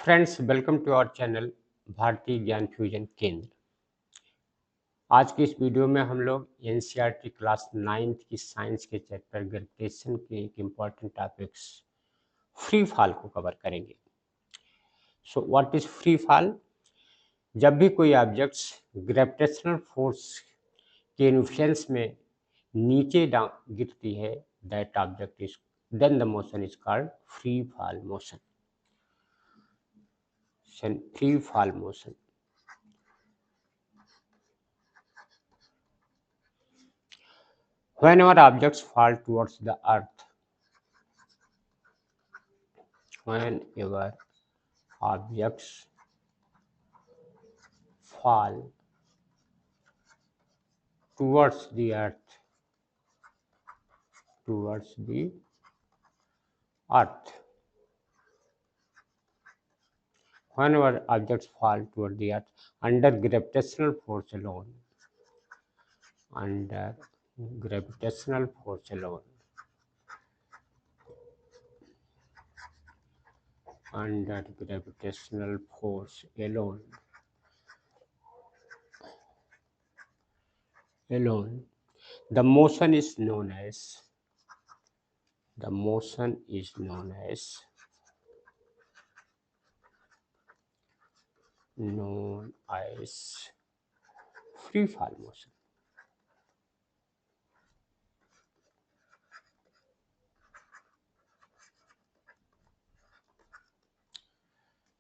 Friends, welcome to our channel Bharatiya Gyan fusion केंद्र। आज की इस वीडियो में हम लोग एनसीईआरटी क्लास 9th की साइंस के चैप्टर ग्रेविटेशन के एक इम्पॉर्टेंट टॉपिक्स फ्री फॉल को कवर करेंगे। So what is free fall? जब भी कोई ऑब्जेक्ट्स ग्रेविटेशनल फोर्स के इन्फ्लुएंस में नीचे गिरती है, that object is then the motion is called free fall motion. Free fall motion whenever objects fall towards the earth, whenever objects fall towards the earth, whenever objects fall toward the earth under gravitational force alone, under gravitational force alone, under gravitational force alone, the motion is known as free fall motion.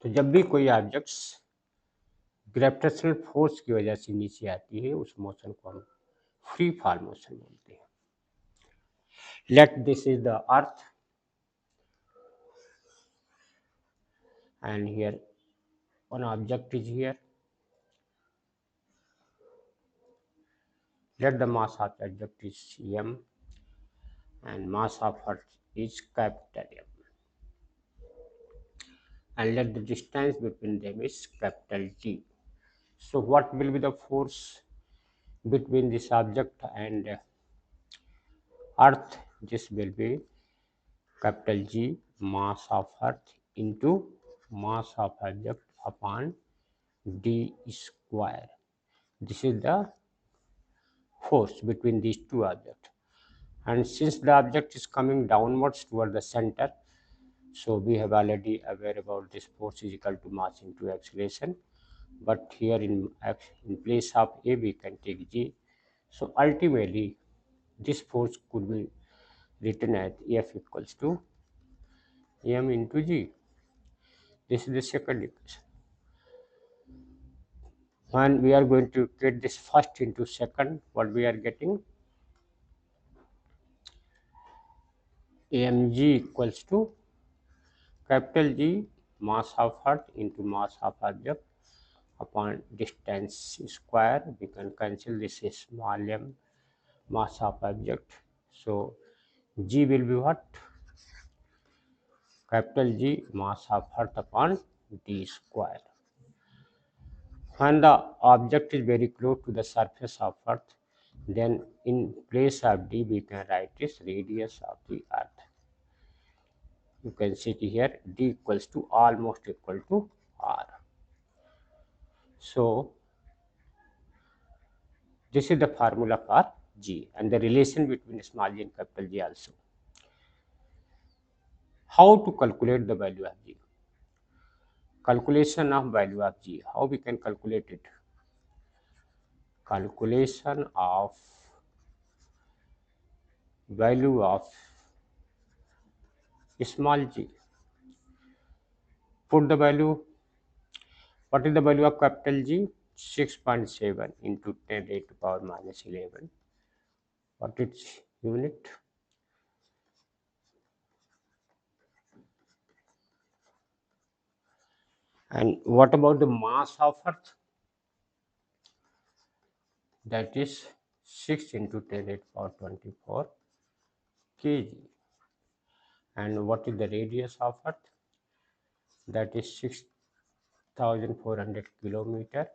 तो जब भी कोई objects gravitational force की वजह से नीचे आती है, उस मोशन को हम फ्री फॉल मोशन बोलते हैं। Let this is the earth and here one object is here. Let the mass of the object is m and mass of earth is capital M, and let the distance between them is capital G. So what will be the force between this object and earth? This will be capital G, mass of earth into mass of object upon d square. This is the force between these two objects. And since the object is coming downwards toward the center, so we have already aware about this force is equal to mass into acceleration, but here in place of A we can take G. So ultimately this force could be written as F equals to m into G. This is the second equation. When we are going to get this first into second, what we are getting? mg equals to capital G, mass of earth into mass of object upon distance square. We can cancel this small m, mass of object. So G will be what? Capital G, mass of earth upon d square. When the object is very close to the surface of earth, then in place of d we can write this radius of the earth. You can see here d equals to almost equal to r. So this is the formula for G and the relation between small g and capital G also. How to calculate the value of G? Calculation of value of G. How we can calculate it? Calculation of value of small g. Put the value. What is the value of capital G? 6.7 into 10 raised to power minus 11. What is unit? And what about the mass of earth? That is 6 into 10 raised to power 24 kg. And what is the radius of earth? That is 6,400 kilometer.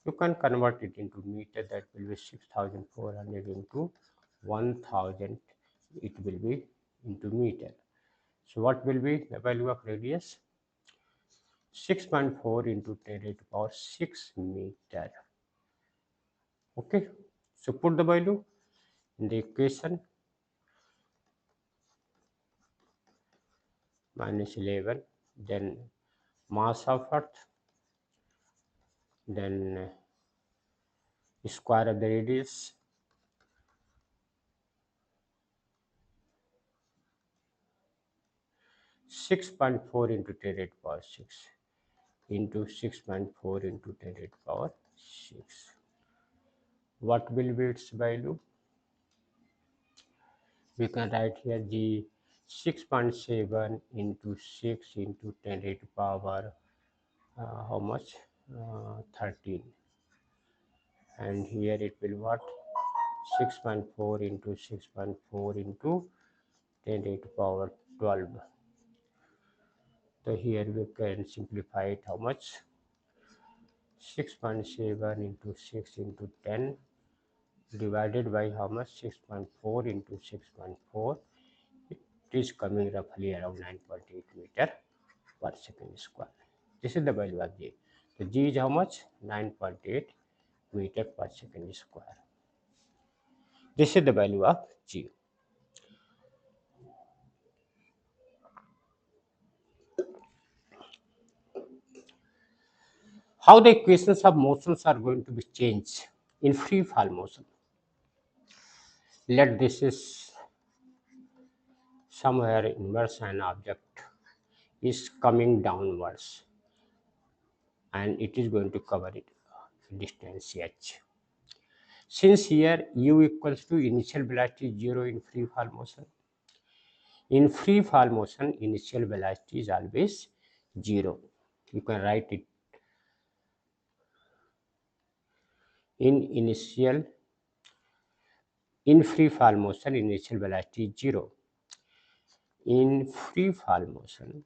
You can convert it into meter. That will be 6,400 into 1,000. It will be into meter. So what will be the value of radius? 6.4 into 10 raised to power 6 meter. Okay, so put the value in the equation. Minus 11, then mass of earth, then square of the radius, six point four into 10 raised to power 6 into 6.4 into 10 raised to power 6. What will be its value? We can write here the 6.7 into 6 into 10 raised to power how much? 13. And here it will what? 6.4 into 6.4 into 10 raised to power 12. So here we can simplify it how much? 6.7 into 6 into 10 divided by how much? 6.4 into 6.4. It is coming roughly around 9.8 meter per second square. This is the value of G. So G is how much? 9.8 meter per second square. This is the value of G. How the equations of motions are going to be changed in free fall motion? Let this is somewhere inverse an object is coming downwards and it is going to cover it distance h. Since here u equals to initial velocity 0 in free fall motion, in free fall motion initial velocity is always 0. You can write it in free fall motion initial velocity is 0. In free fall motion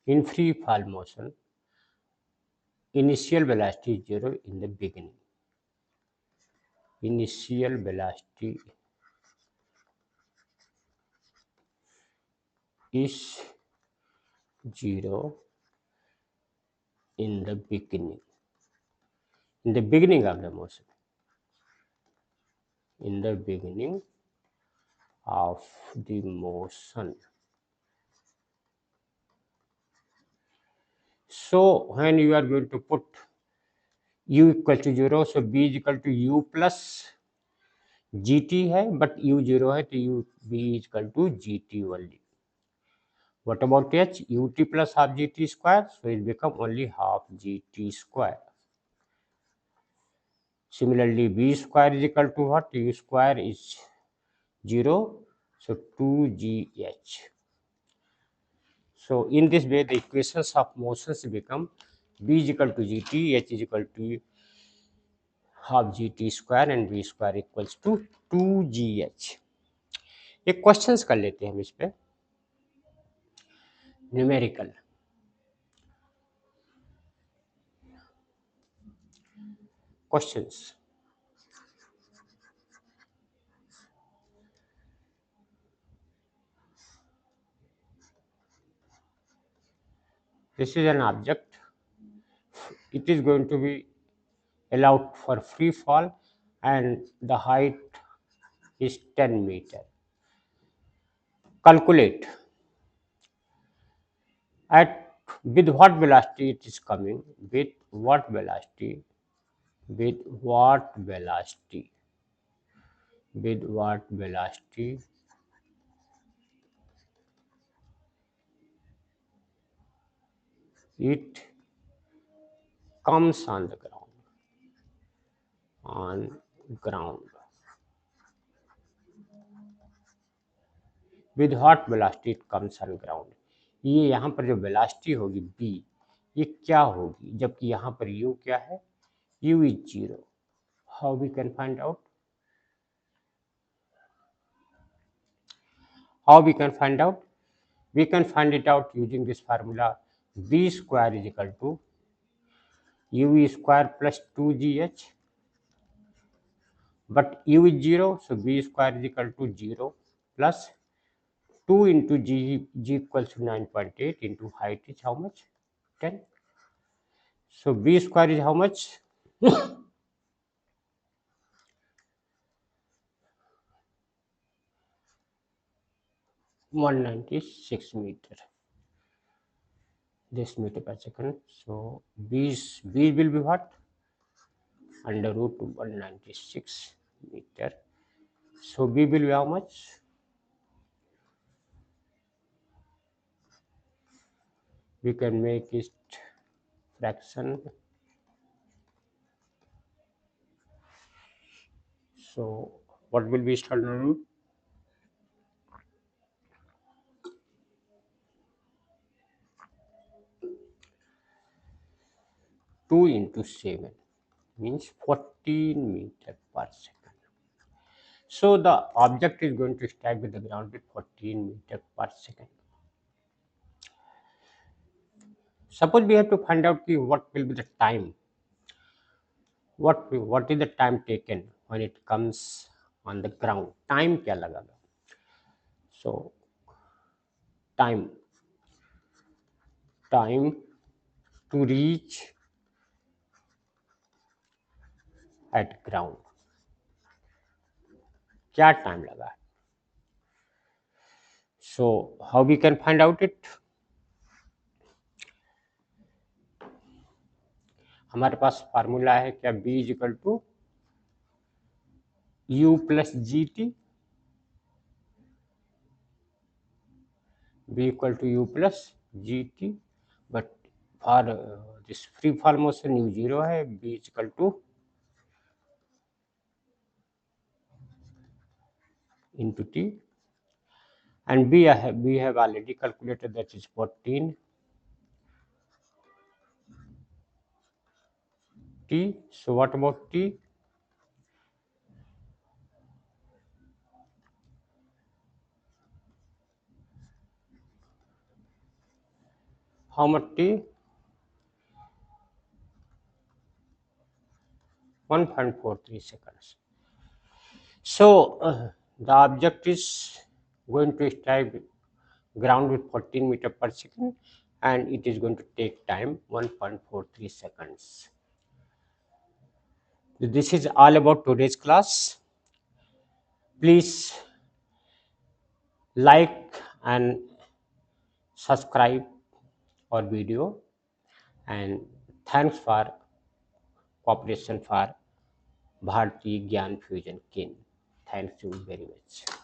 in free fall motion initial velocity is 0 in the beginning. Initial velocity is 0 in the beginning. In the beginning of the motion. In the beginning of the motion. So when you are going to put u equal to 0, so b is equal to u plus gt है, but u 0 है तो u b is equal to gt only. What about h? ut plus half gt square, so it become only half gt square. Similarly, b square is equal to what? U square is 0, so 2gh. So in this way, the equations of motions become b is equal to gt, h is equal to half gt square and v square equals to 2gh. एक questions कर लेते हैं हम इस पे numerical questions. This is an object. It is going to be allowed for free fall and the height is 10 meter. Calculate at with what velocity it is coming, with what velocity, with what velocity, with what velocity it comes on the ground, with what velocity it comes on ground. ये यहाँ पर जो velocity होगी b, ये क्या होगी, जबकि यहाँ पर u क्या है, u is 0. How we can find out? How we can find out? We can find it out using this formula. V square is equal to u square plus 2gh but u is 0, so b square is equal to 0 plus 2 into g equals to 9.8 into height is how much? 10. So b square is how much? 196 meter. This meter per second. So b will be what? Under root 196 meter. So b will be how much? We can make it fraction. So what will be standard root? 2 into 7 means 14 meter per second. So the object is going to strike with the ground with 14 meter per second. Suppose we have to find out what will be the time. What is the time taken when it comes on the ground? Time क्या लगेगा? So time to reach at ground. क्या time लगा? So how we can find out it? हमारे पास formula है क्या? b is equal to u plus g t, b equal to u plus gt, but for this free fall motion u 0 है, b is equal to into t, and b we have already calculated, that is 14 t. So what about t? How much t? 1.43 seconds. So the object is going to strike ground with 14 meter per second, and it is going to take time 1.43 seconds. This is all about today's class. Please like and subscribe our video, and thanks for cooperation for Bhartiya Gyan Fusion Kin. Thanks you very much.